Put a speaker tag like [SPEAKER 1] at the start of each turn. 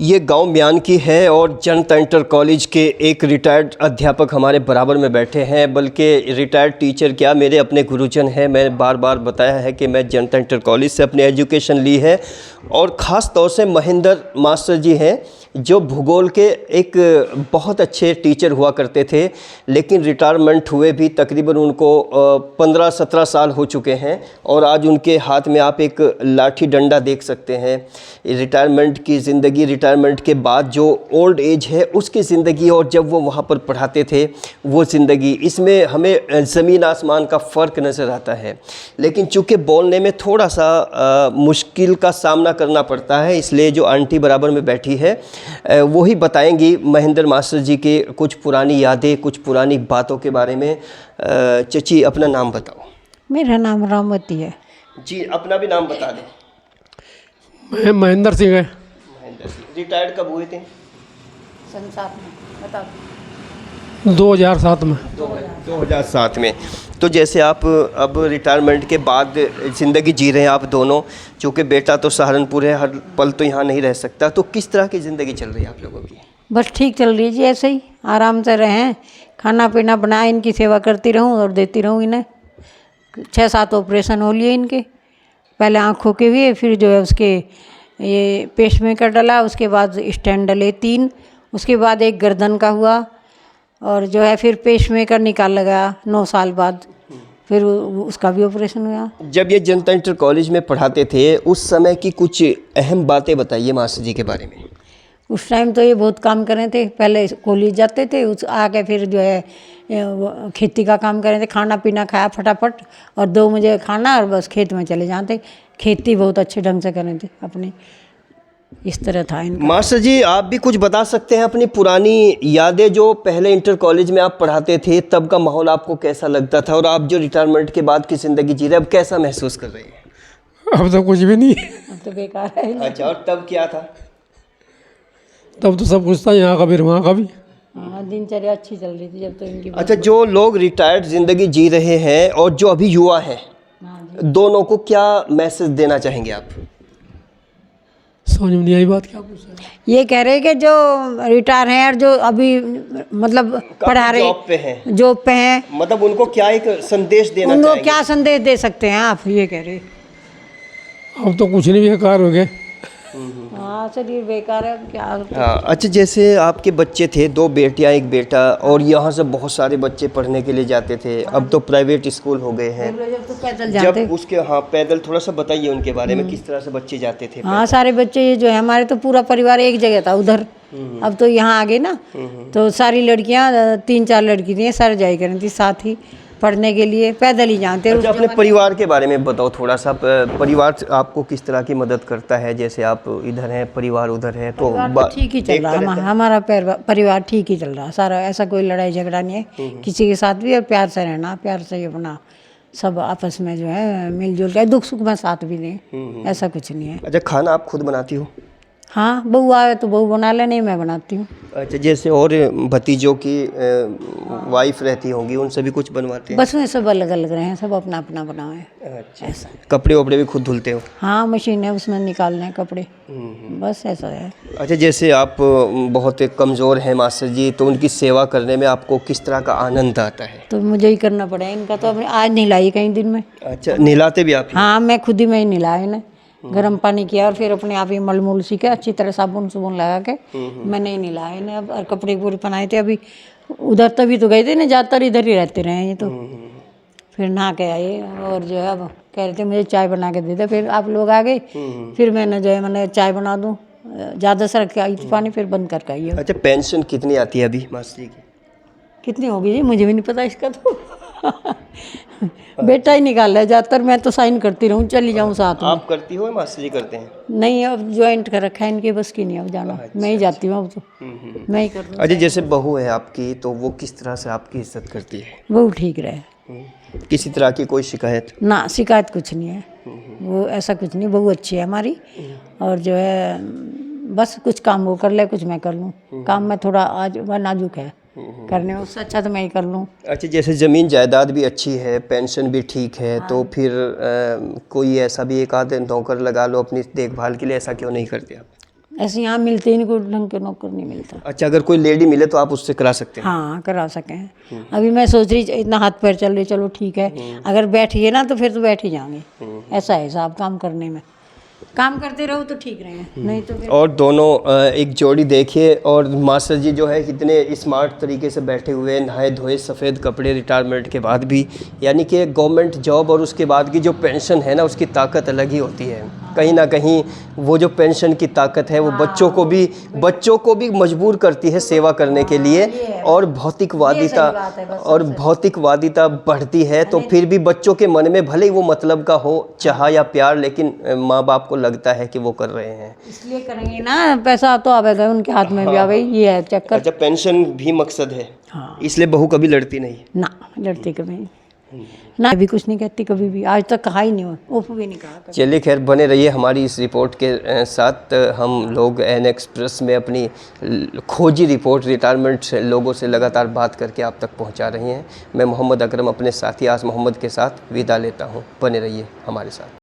[SPEAKER 1] ये गांव म्यान की है और जनता इंटर कॉलेज के एक रिटायर्ड अध्यापक हमारे बराबर में बैठे हैं, बल्कि रिटायर्ड टीचर क्या मेरे अपने गुरुजन हैं। मैं बार बार बताया है कि मैं जनता इंटर कॉलेज से अपनी एजुकेशन ली है और ख़ास तौर से महेंद्र मास्टर जी हैं जो भूगोल के एक बहुत अच्छे टीचर हुआ करते थे, लेकिन रिटायरमेंट हुए भी तकरीबन उनको 15-17 साल हो चुके हैं और आज उनके हाथ में आप एक लाठी डंडा देख सकते हैं। रिटायरमेंट की ज़िंदगी, रिटायरमेंट के बाद जो ओल्ड एज है उसकी ज़िंदगी और जब वो वहाँ पर पढ़ाते थे वो ज़िंदगी, इसमें हमें ज़मीन आसमान का फ़र्क नज़र आता है। लेकिन चूँकि बोलने में थोड़ा सा मुश्किल का सामना करना पड़ता है, इसलिए जो आंटी बराबर में बैठी है वही बताएंगी महेंद्र मास्टर जी के कुछ पुरानी यादें, कुछ पुरानी बातों के बारे में। चची, अपना नाम बताओ।
[SPEAKER 2] मेरा नाम रामवती है
[SPEAKER 1] जी, अपना भी नाम बता दें।
[SPEAKER 3] मैं महेंद्र सिंह है।
[SPEAKER 1] महेंद्र सिंह रिटायर्ड कब हुए थे?
[SPEAKER 2] संसार में बता
[SPEAKER 3] 2007 में।
[SPEAKER 1] 2007 में। तो जैसे आप अब रिटायरमेंट के बाद ज़िंदगी जी रहे हैं आप दोनों, चूँकि बेटा तो सहारनपुर है, हर पल तो यहाँ नहीं रह सकता, तो किस तरह की ज़िंदगी चल रही है आप लोगों की?
[SPEAKER 2] बस ठीक चल रही है जी, ऐसे ही आराम से रहें, खाना पीना बनाए, इनकी सेवा करती रहूं और देती रहूं इन्हें। 6-7 ऑपरेशन हो लिए इनके, पहले आँखों के हुए, फिर जो है उसके ये पेसमेकर डला, उसके बाद स्टैंड डले 3, उसके बाद एक गर्दन का हुआ और जो है फिर पेसमेकर निकाल लगा 9 साल बाद, फिर उसका भी ऑपरेशन हुआ।
[SPEAKER 1] जब ये जनता इंटर कॉलेज में पढ़ाते थे उस समय की कुछ अहम बातें बताइए मास्टर जी के बारे में।
[SPEAKER 2] उस टाइम तो ये बहुत काम कर रहे थे, पहले कॉलेज जाते थे, उस आके फिर जो है खेती का काम कर रहे थे, खाना पीना खाया फटाफट और 2 बजे खाना और बस खेत में चले जाते। खेती बहुत अच्छे ढंग से कर रहे थे अपने, इस तरह था इनका।
[SPEAKER 1] मास्टर जी, आप भी कुछ बता सकते हैं अपनी पुरानी यादें, जो पहले इंटर कॉलेज में आप पढ़ाते थे तब का माहौल आपको कैसा लगता था, और आप जो रिटायरमेंट के बाद की ज़िंदगी जी रहे अब कैसा महसूस कर रहे हैं?
[SPEAKER 3] अब तो कुछ भी नहीं,
[SPEAKER 2] अब तो बेकार है।
[SPEAKER 1] अच्छा, और तब क्या था?
[SPEAKER 3] तब तो सब कुछ था, यहाँ का भी वहाँ का भी।
[SPEAKER 2] हाँ, दिनचर्या अच्छी चल रही थी जब तो इनकी।
[SPEAKER 1] अच्छा, जो लोग रिटायर्ड ज़िंदगी जी रहे हैं और जो अभी युवा हैं, दोनों को क्या मैसेज देना चाहेंगे आप?
[SPEAKER 3] समझ में नहीं आई बात, क्या पूछ रहे हैं?
[SPEAKER 2] ये कह रहे हैं कि जो रिटायर हैं और जो अभी मतलब पढ़ा रहे जॉब पे हैं,
[SPEAKER 1] मतलब उनको क्या एक संदेश देना
[SPEAKER 2] उनको
[SPEAKER 1] चाहेंगे?
[SPEAKER 2] क्या संदेश दे सकते हैं आप, ये कह रहे।
[SPEAKER 3] अब तो कुछ नहीं, बेकार हो गए।
[SPEAKER 2] हाँ, शरीर बेकार है, क्या।
[SPEAKER 1] हाँ, अच्छा, जैसे आपके बच्चे थे, 2 बेटियां 1 बेटा, और यहाँ से बहुत सारे बच्चे पढ़ने के लिए जाते थे, अब तो प्राइवेट स्कूल हो गए हैं।
[SPEAKER 2] जब तो पैदल जाते।
[SPEAKER 1] जब उसके, हाँ, पैदल, थोड़ा सा बताइए उनके बारे में, किस तरह से बच्चे जाते थे?
[SPEAKER 2] हाँ, सारे बच्चे ये जो है हमारे तो पूरा परिवार एक जगह था उधर, अब तो यहाँ आ गए ना, तो सारी लड़कियाँ 3-4 लड़की थी, सारे जाया करती थी साथ ही पढ़ने के लिए, पैदल ही जाते।
[SPEAKER 1] अच्छा, अपने परिवार के बारे में बताओ थोड़ा सा, परिवार आपको किस तरह की मदद करता है? जैसे आप इधर हैं, परिवार उधर है, तो
[SPEAKER 2] ठीक ही चल रहा है हमारा परिवार, ठीक ही चल रहा है सारा, ऐसा कोई लड़ाई झगड़ा नहीं है किसी के साथ भी, और प्यार से रहना, प्यार से ही अपना सब आपस में जो है मिलजुल के, दुख सुख में साथ भी नहीं, ऐसा कुछ नहीं है।
[SPEAKER 1] अच्छा, खाना आप खुद बनाती हो?
[SPEAKER 2] हाँ, बहू आए तो बहू बना ले, नहीं मैं बनाती हूँ।
[SPEAKER 1] अच्छा, जैसे और भतीजों की वाइफ रहती होंगी, उनसे भी कुछ बनवाते हैं?
[SPEAKER 2] बस में सब अलग अलग रहे हैं, सब अपना अपना बनाए।
[SPEAKER 1] अच्छा,
[SPEAKER 2] ऐसा।
[SPEAKER 1] कपड़े वपड़े भी खुद धुलते हो?
[SPEAKER 2] हाँ, मशीन है, उसमें निकालने हैं कपड़े, बस ऐसा है।
[SPEAKER 1] अच्छा, जैसे आप बहुत कमज़ोर हैं मास्टर जी, तो उनकी सेवा करने में आपको किस तरह का आनंद आता है?
[SPEAKER 2] तो मुझे ही करना पड़ा इनका, तो अपने आज नहलाई कहीं दिन में।
[SPEAKER 1] अच्छा, नहलाते भी आप?
[SPEAKER 2] हाँ, मैं खुद ही, मैं ही नहलाया इन्हें, गर्म पानी किया और फिर अपने आप ही मलमूल सीखे, अच्छी तरह साबुन सुबुन लगा के मैंने ही नहलाया इन्हें। अब और कपड़े पूरे पहनाए थे, अभी उधर तभी तो गए थे ना, ज़्यादातर इधर ही रहते रहे ये तो, फिर नहा के आए और जो है अब कह रहे थे मुझे चाय बना के दे दे, फिर आप लोग आ गए, फिर मैंने जो है मैंने चाय बना दूँ, ज़्यादा से रख आई पानी, फिर बंद करके आई।
[SPEAKER 1] अच्छा, पेंशन कितनी आती है अभी मास्टर जी की?
[SPEAKER 2] कितनी होगी जी, मुझे भी नहीं पता इसका तो बेटा ही निकाल रहा है ज़्यादातर, मैं तो साइन करती रहूँ, चली जाऊँ साथ में।
[SPEAKER 1] आप करती हो, मास्टर जी करते हैं?
[SPEAKER 2] नहीं, अब ज्वाइंट कर रखा है इनके बस की नहीं अब जाना। मैं ही जाती हूँ अब तो, मैं ही कर दूँ।
[SPEAKER 1] अच्छा, जैसे बहू है आपकी, तो वो किस तरह से आपकी इज्जत करती है?
[SPEAKER 2] वो ठीक रहे,
[SPEAKER 1] किसी तरह की कोई शिकायत?
[SPEAKER 2] ना, शिकायत कुछ नहीं है, वो ऐसा कुछ नहीं, बहू अच्छी है हमारी, और जो है बस कुछ काम वो कर ले, कुछ मैं कर लूँ, काम में थोड़ा आज वह नाजुक है करने में, उससे अच्छा तो मैं ही कर लूँ।
[SPEAKER 1] अच्छा, जैसे ज़मीन जायदाद भी अच्छी है, पेंशन भी ठीक है, तो फिर कोई ऐसा भी एक आध नौकर लगा लो अपनी देखभाल के लिए, ऐसा क्यों नहीं करते आप?
[SPEAKER 2] ऐसे यहाँ मिलते ही नहीं, कोई ढंग के नौकर नहीं मिलता।
[SPEAKER 1] अच्छा, अगर कोई लेडी मिले तो आप उससे करा सकते हैं?
[SPEAKER 2] हाँ करा सकें। अभी मैं सोच रही इतना हाथ पैर चल रही, चलो ठीक है, अगर बैठिए ना तो फिर तो बैठ ही जाएंगे। ऐसा है साहब, काम करने में, काम करते रहो तो ठीक रहे, नहीं तो फिर।
[SPEAKER 1] और दोनों एक जोड़ी देखिए, और मास्टर जी जो है कितने स्मार्ट तरीके से बैठे हुए, नहाए धोए, सफ़ेद कपड़े, रिटायरमेंट के बाद भी। यानी कि गवर्नमेंट जॉब और उसके बाद की जो पेंशन है ना, उसकी ताकत अलग ही होती है। कहीं ना कहीं वो जो पेंशन की ताकत है वो बच्चों को भी मजबूर करती है सेवा करने के लिए, और भौतिकवादिता बढ़ती है। तो फिर भी बच्चों के मन में भले ही वो मतलब का हो, चाह या प्यार, लेकिन माँ बाप को लगता है कि वो कर रहे हैं,
[SPEAKER 2] इसलिए करेंगे ना, पैसा तो आवेगा उनके हाथ में भी आवे, ये है चक्कर।
[SPEAKER 1] अच्छा, पेंशन भी मकसद है।
[SPEAKER 2] हाँ,
[SPEAKER 1] इसलिए बहू कभी लड़ती नहीं?
[SPEAKER 2] ना लड़ती कभी ना, अभी कुछ नहीं कहती कभी भी, आज तक कहा ही नहीं हो, उफ भी नहीं कहा कभी।
[SPEAKER 1] चलिए खैर, बने रहिए हमारी इस रिपोर्ट के साथ। हम लोग एन एक्सप्रेस में अपनी खोजी रिपोर्ट रिटायरमेंट लोगों से लगातार बात करके आप तक पहुंचा रही हैं। मैं मोहम्मद अकरम अपने साथी आस मोहम्मद के साथ विदा लेता हूं। बने रहिए हमारे साथ।